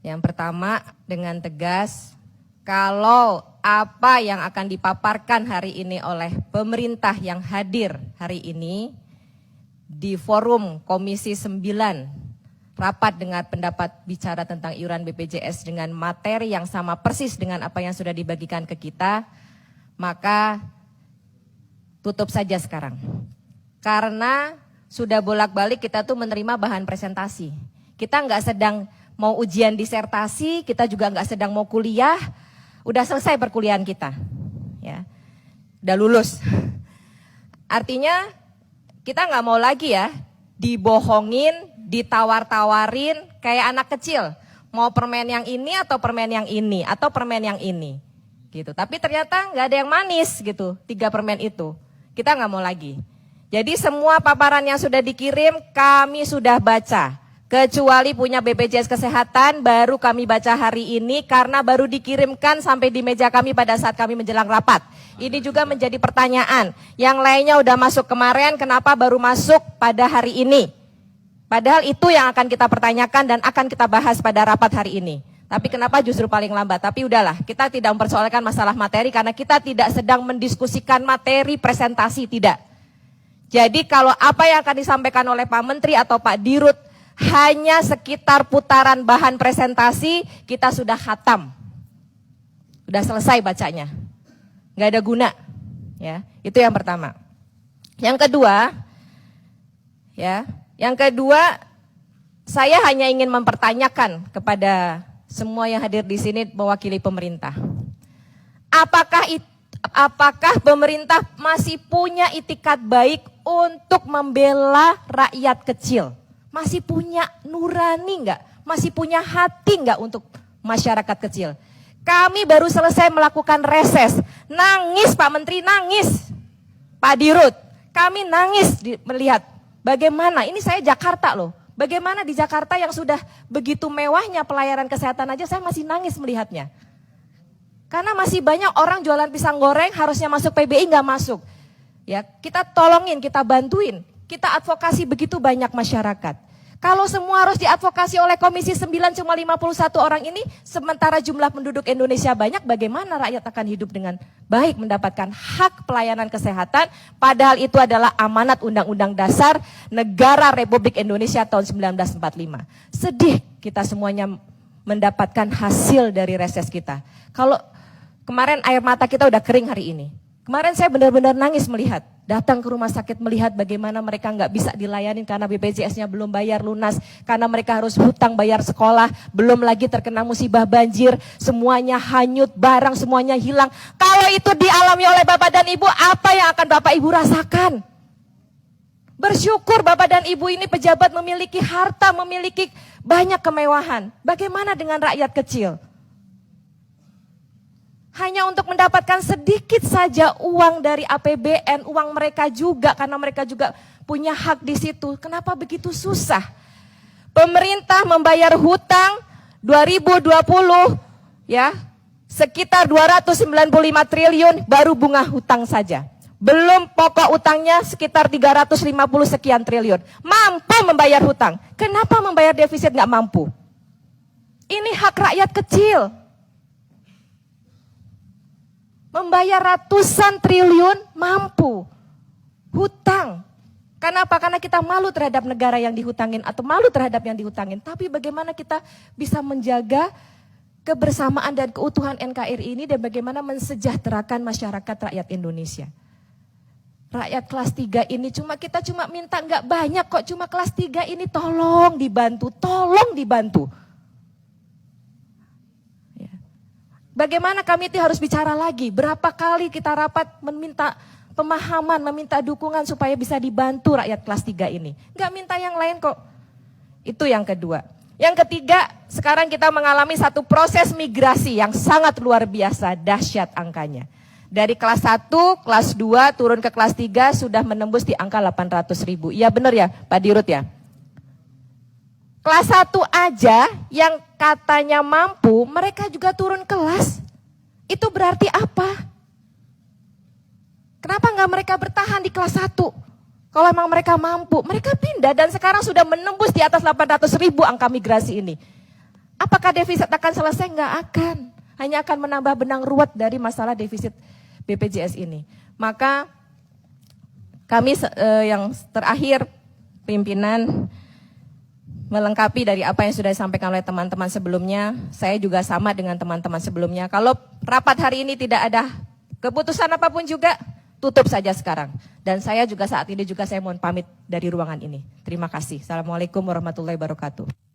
Yang pertama, dengan tegas, kalau apa yang akan dipaparkan hari ini oleh pemerintah yang hadir hari ini di forum Komisi 9, rapat dengar pendapat bicara tentang iuran BPJS dengan materi yang sama persis dengan apa yang sudah dibagikan ke kita, maka tutup saja sekarang. Karena sudah bolak-balik kita tuh menerima bahan presentasi. Kita nggak sedang mau ujian disertasi, kita juga nggak sedang mau kuliah, udah selesai perkuliahan kita, ya, udah lulus. Artinya kita nggak mau lagi ya dibohongin, ditawar-tawarin kayak anak kecil, mau permen yang ini atau permen yang ini atau permen yang ini, gitu. Tapi ternyata nggak ada yang manis gitu, 3 permen itu, kita nggak mau lagi. Jadi semua paparan yang sudah dikirim kami sudah baca. Kecuali punya BPJS Kesehatan baru kami baca hari ini karena baru dikirimkan sampai di meja kami pada saat kami menjelang rapat. Ini juga menjadi pertanyaan. Yang lainnya udah masuk kemarin, kenapa baru masuk pada hari ini? Padahal itu yang akan kita pertanyakan dan akan kita bahas pada rapat hari ini. Tapi kenapa justru paling lambat? Tapi udahlah, kita tidak mempersoalkan masalah materi karena kita tidak sedang mendiskusikan materi presentasi, tidak. Jadi kalau apa yang akan disampaikan oleh Pak Menteri atau Pak Dirut hanya sekitar putaran bahan presentasi, kita sudah khatam. Sudah selesai bacanya. Nggak ada guna. Ya, itu yang pertama. Yang kedua, saya hanya ingin mempertanyakan kepada semua yang hadir di sini mewakili pemerintah. Apakah pemerintah masih punya itikat baik untuk membela rakyat kecil? Masih punya nurani enggak? Masih punya hati enggak untuk masyarakat kecil? Kami baru selesai melakukan reses. Nangis Pak Menteri, nangis. Pak Dirut, kami nangis melihat bagaimana, ini saya Jakarta loh. Bagaimana di Jakarta yang sudah begitu mewahnya pelayanan kesehatan aja saya masih nangis melihatnya. Karena masih banyak orang jualan pisang goreng harusnya masuk PBI nggak masuk. Ya, kita tolongin, kita bantuin. Kita advokasi begitu banyak masyarakat. Kalau semua harus diadvokasi oleh Komisi 9 cuma 51 orang ini, sementara jumlah penduduk Indonesia banyak, bagaimana rakyat akan hidup dengan baik mendapatkan hak pelayanan kesehatan, padahal itu adalah amanat Undang-Undang Dasar Negara Republik Indonesia tahun 1945. Sedih kita semuanya mendapatkan hasil dari reses kita. Kalau kemarin air mata kita udah kering hari ini. Kemarin saya benar-benar nangis melihat, datang ke rumah sakit melihat bagaimana mereka nggak bisa dilayani karena BPJS-nya belum bayar lunas, karena mereka harus hutang bayar sekolah, belum lagi terkena musibah banjir, semuanya hanyut, barang semuanya hilang. Kalau itu dialami oleh Bapak dan Ibu, apa yang akan Bapak Ibu rasakan? Bersyukur Bapak dan Ibu ini pejabat memiliki harta, memiliki banyak kemewahan. Bagaimana dengan rakyat kecil? Hanya untuk mendapatkan sedikit saja uang dari APBN, uang mereka juga karena mereka juga punya hak di situ. Kenapa begitu susah? Pemerintah membayar hutang 2020 ya, sekitar 295 triliun baru bunga hutang saja. Belum pokok utangnya sekitar 350 sekian triliun. Mampu membayar hutang. Kenapa membayar defisit nggak mampu? Ini hak rakyat kecil. Membayar ratusan triliun mampu. Hutang. Kenapa? Karena kita malu terhadap negara yang dihutangin atau malu terhadap yang dihutangin. Tapi bagaimana kita bisa menjaga kebersamaan dan keutuhan NKRI ini dan bagaimana mensejahterakan masyarakat rakyat Indonesia. Rakyat kelas 3 ini kita cuma minta nggak banyak kok, cuma kelas 3 ini tolong dibantu, tolong dibantu. Bagaimana kami itu harus bicara lagi, berapa kali kita rapat meminta pemahaman, meminta dukungan supaya bisa dibantu rakyat kelas 3 ini. Nggak minta yang lain kok. Itu yang kedua. Yang ketiga, sekarang kita mengalami satu proses migrasi yang sangat luar biasa, dahsyat angkanya. Dari kelas 1, kelas 2 turun ke kelas 3 sudah menembus di angka 800.000. Iya benar ya Pak Dirut ya? Kelas 1 aja yang katanya mampu, mereka juga turun kelas. Itu berarti apa? Kenapa nggak mereka bertahan di kelas 1? Kalau memang mereka mampu, mereka pindah dan sekarang sudah menembus di atas 800.000 angka migrasi ini. Apakah defisit akan selesai? Enggak akan. Hanya akan menambah benang ruwet dari masalah defisit BPJS ini. Maka kami yang terakhir, pimpinan, melengkapi dari apa yang sudah disampaikan oleh teman-teman sebelumnya, saya juga sama dengan teman-teman sebelumnya. Kalau rapat hari ini tidak ada keputusan apapun juga, tutup saja sekarang. Dan saya juga saat ini saya mohon pamit dari ruangan ini. Terima kasih. Assalamualaikum warahmatullahi wabarakatuh.